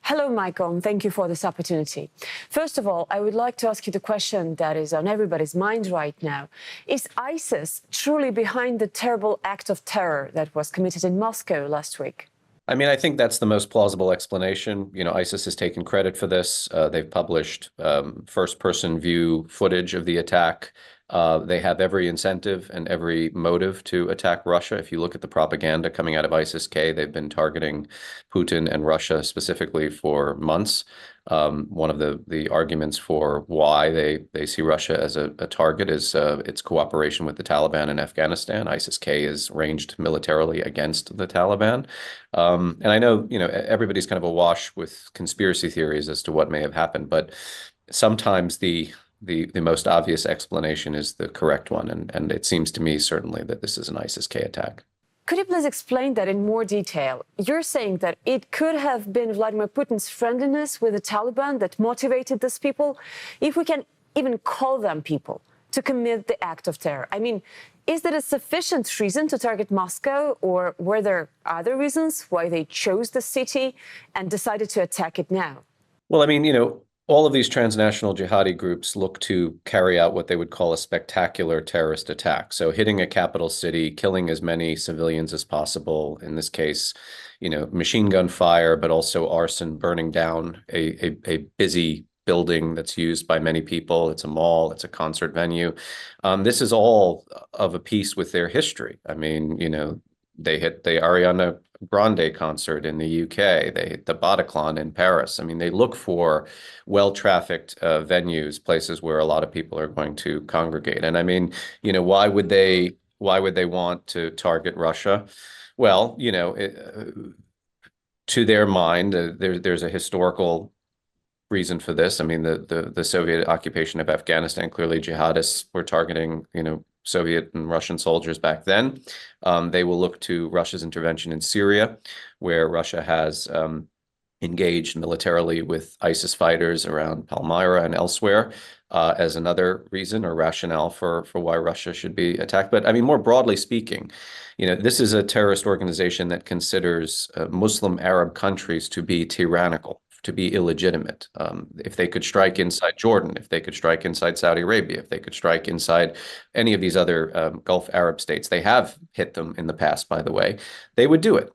Hello, Michael, and thank you for this opportunity. First of all, I would like to ask you the question that is on everybody's mind right now. Is ISIS truly behind the terrible act of terror that was committed in Moscow last week? I mean, I think that's the most plausible explanation. ISIS has taken credit for this. They've published first-person view footage of the attack. They have every incentive and every motive to attack Russia. If you look at the propaganda coming out of ISIS-K, they've been targeting Putin and Russia specifically for months. One of the arguments for why they see Russia as a target is its cooperation with the Taliban in Afghanistan. ISIS-K is ranged militarily against the Taliban. And I know, everybody's kind of awash with conspiracy theories as to what may have happened, but sometimes the most obvious explanation is the correct one. And it seems to me certainly that this is an ISIS-K attack. Could you please explain that in more detail? You're saying that it could have been Vladimir Putin's friendliness with the Taliban that motivated these people, if we can even call them people, to commit the act of terror. I mean, is that a sufficient reason to target Moscow, or were there other reasons why they chose the city and decided to attack it now? Well, I mean, all of these transnational jihadi groups look to carry out what they would call a spectacular terrorist attack. So hitting a capital city, killing as many civilians as possible, in this case, machine gun fire, but also arson, burning down a busy building that's used by many people. It's a mall, it's a concert venue. This is all of a piece with their history. I mean, they hit the Ariana Grande concert in the UK, they hit the Bataclan in Paris. I mean, they look for well-trafficked venues, places where a lot of people are going to congregate. And I mean, why would they want to target Russia? Well, to their mind, there's a historical reason for this. I mean, the Soviet occupation of Afghanistan, clearly jihadists were targeting, Soviet and Russian soldiers back then. They will look to Russia's intervention in Syria, where Russia has engaged militarily with ISIS fighters around Palmyra and elsewhere as another reason or rationale for why Russia should be attacked. But I mean, more broadly speaking, this is a terrorist organization that considers Muslim Arab countries to be tyrannical, to be illegitimate. If they could strike inside Jordan, if they could strike inside Saudi Arabia, if they could strike inside any of these other Gulf Arab states, they have hit them in the past, by the way, they would do it.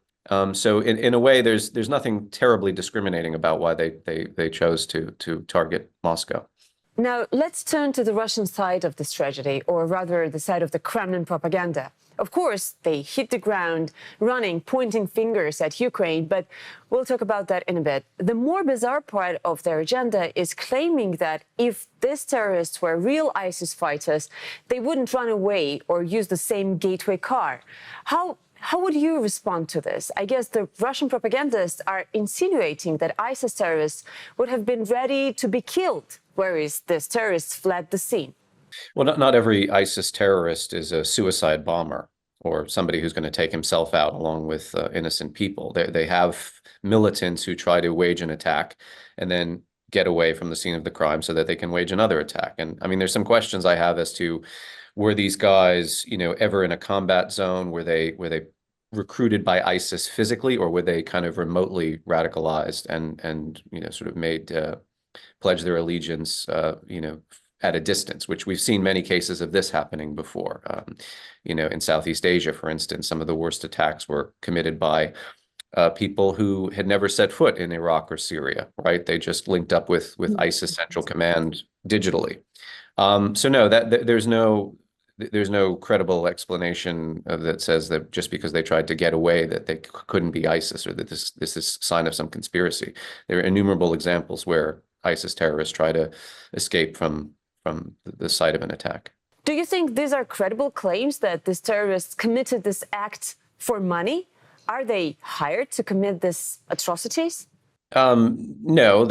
So in a way, there's nothing terribly discriminating about why they chose to target Moscow. Now, let's turn to the Russian side of this tragedy, or rather the side of the Kremlin propaganda. Of course, they hit the ground running, pointing fingers at Ukraine, but we'll talk about that in a bit. The more bizarre part of their agenda is claiming that if these terrorists were real ISIS fighters, they wouldn't run away or use the same gateway car. How would you respond to this? I guess the Russian propagandists are insinuating that ISIS terrorists would have been ready to be killed, whereas these terrorists fled the scene. Well, not every ISIS terrorist is a suicide bomber or somebody who's going to take himself out along with innocent people. They have militants who try to wage an attack and then get away from the scene of the crime so that they can wage another attack. And I mean, there's some questions I have as to, were these guys, ever in a combat zone? Were they recruited by ISIS physically, or were they kind of remotely radicalized and sort of made pledge their allegiance, at a distance, which we've seen many cases of this happening before. In Southeast Asia, for instance, some of the worst attacks were committed by people who had never set foot in Iraq or Syria, right? They just linked up with ISIS Central Command digitally. So no, there's no credible explanation that says that just because they tried to get away that they couldn't be ISIS, or that this is a sign of some conspiracy. There are innumerable examples where ISIS terrorists try to escape from the site of an attack. Do you think these are credible claims that these terrorists committed this act for money? Are they hired to commit these atrocities? No,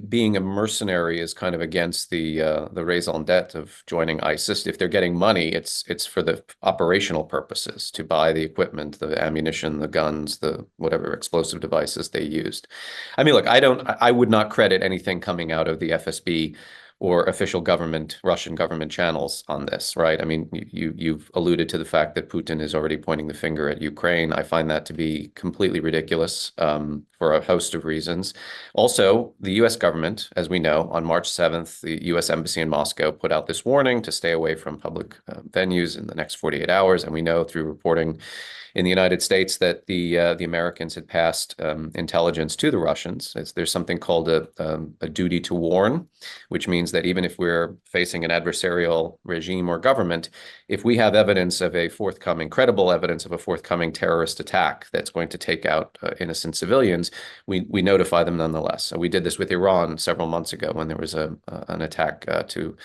being a mercenary is kind of against the raison d'etre of joining ISIS. If they're getting money, it's for the operational purposes, to buy the equipment, the ammunition, the guns, the whatever explosive devices they used. I mean, look, I would not credit anything coming out of the FSB or official government, Russian government channels on this, right? I mean, you've alluded to the fact that Putin is already pointing the finger at Ukraine. I find that to be completely ridiculous for a host of reasons. Also, the U.S. government, as we know, on March 7th, the U.S. Embassy in Moscow put out this warning to stay away from public venues in the next 48 hours. And we know through reporting in the United States that the Americans had passed intelligence to the Russians. There's something called a duty to warn, which means that even if we're facing an adversarial regime or government, if we have evidence of a forthcoming, credible evidence of a forthcoming terrorist attack that's going to take out innocent civilians, we notify them nonetheless. So we did this with Iran several months ago when there was an attack to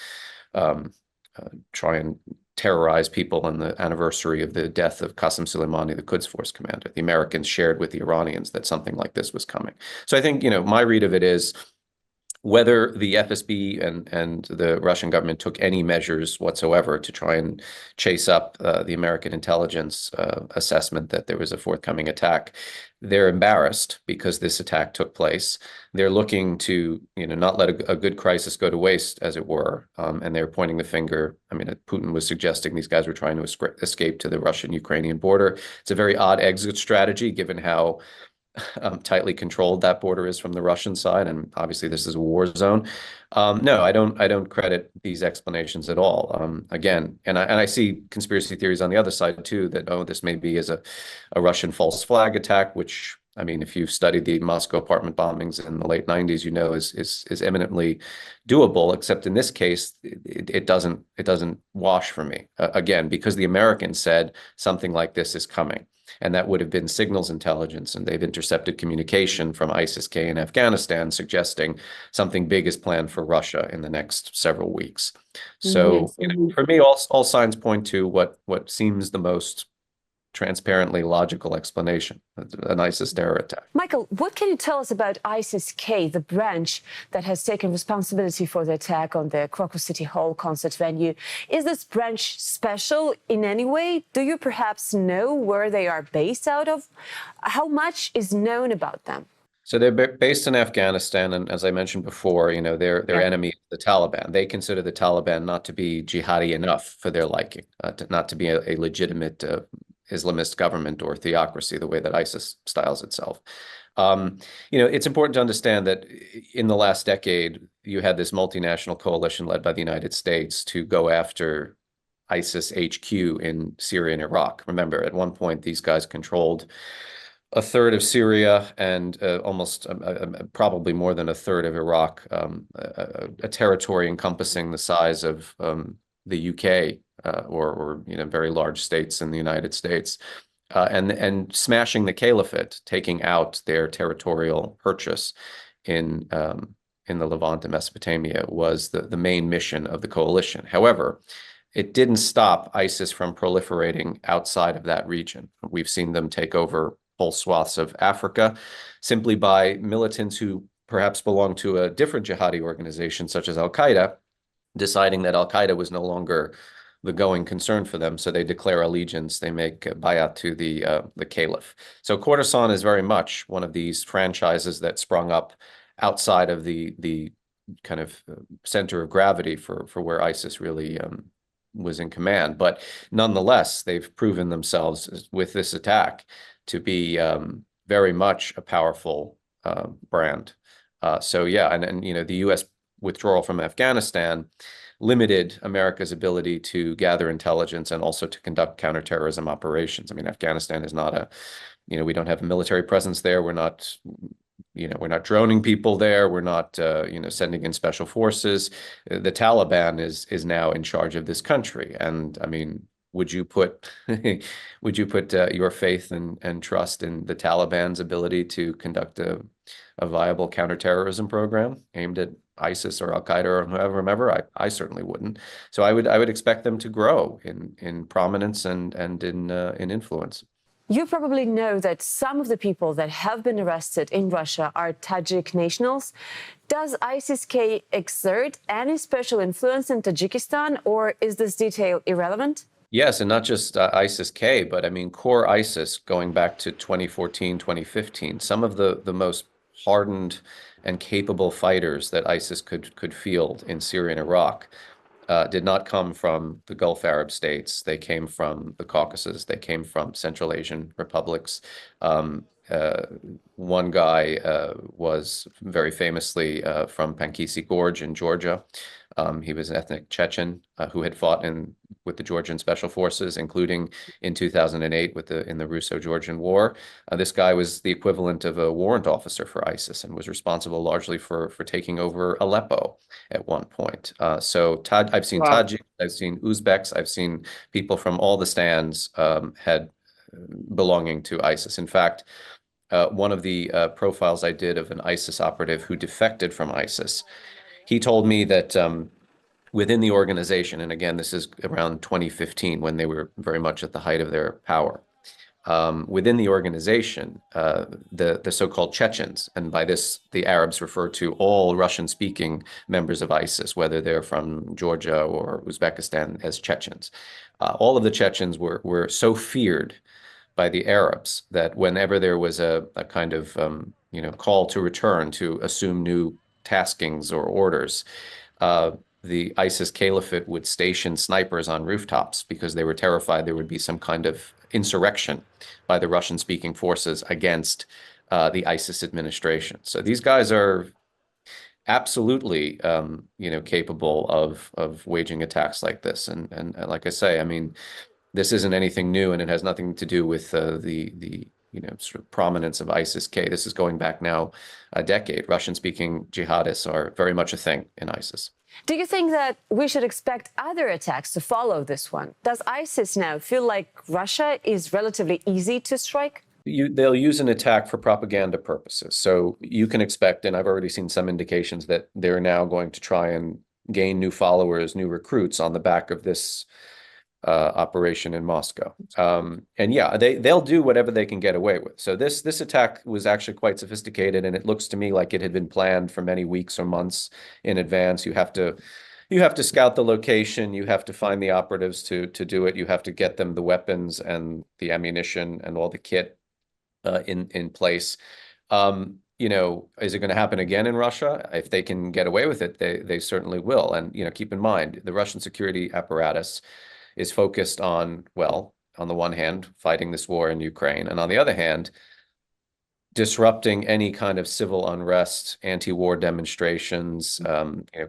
try and terrorize people on the anniversary of the death of Qasem Soleimani, the Quds Force commander. The Americans shared with the Iranians that something like this was coming. So I think, my read of it is whether the FSB and the Russian government took any measures whatsoever to try and chase up the American intelligence assessment that there was a forthcoming attack, they're embarrassed because this attack took place. They're looking to, not let a good crisis go to waste, as it were. And they're pointing the finger. I mean, Putin was suggesting these guys were trying to escape to the Russian-Ukrainian border. It's a very odd exit strategy, given how tightly controlled that border is from the Russian side, and obviously this is a war zone. No, I don't credit these explanations at all. Again, and I see conspiracy theories on the other side too, that this may be as a Russian false flag attack, which, I mean, if you've studied the Moscow apartment bombings in the late 90s, is eminently doable. Except in this case, it doesn't wash for me. Again, because the Americans said something like this is coming. And that would have been signals intelligence, and they've intercepted communication from ISIS-K in Afghanistan suggesting something big is planned for Russia in the next several weeks. So, for me, all signs point to what seems the most transparently logical explanation, an ISIS terror attack. Michael, what can you tell us about ISIS-K, the branch that has taken responsibility for the attack on the Crocus City Hall concert venue? Is this branch special in any way? Do you perhaps know where they are based out of? How much is known about them? So they're based in Afghanistan, and as I mentioned before, their enemy, the Taliban. They consider the Taliban not to be jihadi enough for their liking, not to be a legitimate Islamist government or theocracy, the way that ISIS styles itself. It's important to understand that in the last decade, you had this multinational coalition led by the United States to go after ISIS HQ in Syria and Iraq. Remember, at one point, these guys controlled a third of Syria and almost probably more than a third of Iraq, a territory encompassing the size of the UK or very large states in the United States, and smashing the caliphate, taking out their territorial purchase in the Levant and Mesopotamia was the main mission of the coalition. However, it didn't stop ISIS from proliferating outside of that region. We've seen them take over whole swaths of Africa simply by militants who perhaps belong to a different jihadi organization, such as Al-Qaeda, deciding that Al-Qaeda was no longer the going concern for them. So they declare allegiance, they make bayat to the caliph. So Khorasan is very much one of these franchises that sprung up outside of the kind of center of gravity for where ISIS really was in command. But nonetheless, they've proven themselves with this attack to be very much a powerful brand. So yeah, and the U.S. withdrawal from Afghanistan limited America's ability to gather intelligence and also to conduct counterterrorism operations. I mean, Afghanistan is not we don't have a military presence there. We're not droning people there. We're not, sending in special forces. The Taliban is now in charge of this country. And I mean, would you put your faith and trust in the Taliban's ability to conduct a viable counterterrorism program aimed at ISIS or Al-Qaeda or whoever? I certainly wouldn't. So I would expect them to grow in prominence and in influence. You probably know that some of the people that have been arrested in Russia are Tajik nationals. Does ISIS-K exert any special influence in Tajikistan, or is this detail irrelevant? Yes, and not just ISIS-K, but I mean core ISIS going back to 2014, 2015. Some of the most hardened and capable fighters that ISIS could field in Syria and Iraq did not come from the Gulf Arab states. They came from the Caucasus. They came from Central Asian republics. Um, uh, One guy was very famously from Pankisi Gorge in Georgia. He was an ethnic Chechen who had fought with the Georgian Special Forces, including in 2008 in the Russo-Georgian War. This guy was the equivalent of a warrant officer for ISIS and was responsible largely for taking over Aleppo at one point. So I've seen Wow. Tajiks, I've seen Uzbeks, I've seen people from all the stands had belonging to ISIS. In fact, one of the profiles I did of an ISIS operative who defected from ISIS, he told me that within the organization, and again, this is around 2015 when they were very much at the height of their power, within the organization, the so-called Chechens, and by this the Arabs refer to all Russian-speaking members of ISIS, whether they're from Georgia or Uzbekistan, as Chechens. All of the Chechens were so feared by the Arabs that whenever there was a kind of call to return to assume new taskings or orders, the ISIS caliphate would station snipers on rooftops because they were terrified there would be some kind of insurrection by the Russian-speaking forces against the ISIS administration. So these guys are absolutely, capable of waging attacks like this. And like I say, I mean, this isn't anything new, and it has nothing to do with the sort of prominence of ISIS-K. This is going back now a decade. Russian-speaking jihadists are very much a thing in ISIS. Do you think that we should expect other attacks to follow this one? Does ISIS now feel like Russia is relatively easy to strike? They'll use an attack for propaganda purposes. So you can expect, and I've already seen some indications that they're now going to try and gain new followers, new recruits on the back of this operation in Moscow. And yeah, they'll do whatever they can get away with. So this attack was actually quite sophisticated, and it looks to me like it had been planned for many weeks or months in advance. You have to scout the location, you have to find the operatives to do it, you have to get them the weapons and the ammunition and all the kit in place. Is it going to happen again in Russia? If they can get away with it, they certainly will. And keep in mind, the Russian security apparatus is focused on, well, on the one hand, fighting this war in Ukraine, and on the other hand, disrupting any kind of civil unrest, anti-war demonstrations,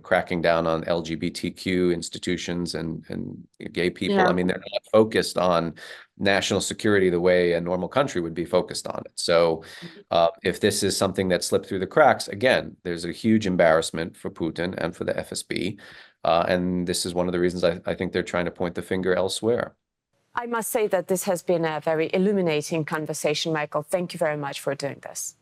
cracking down on LGBTQ institutions and gay people. Yeah. I mean, they're not focused on national security the way a normal country would be focused on it. So if this is something that slipped through the cracks, again, there's a huge embarrassment for Putin and for the FSB. And this is one of the reasons I think they're trying to point the finger elsewhere. I must say that this has been a very illuminating conversation, Michael. Thank you very much for doing this.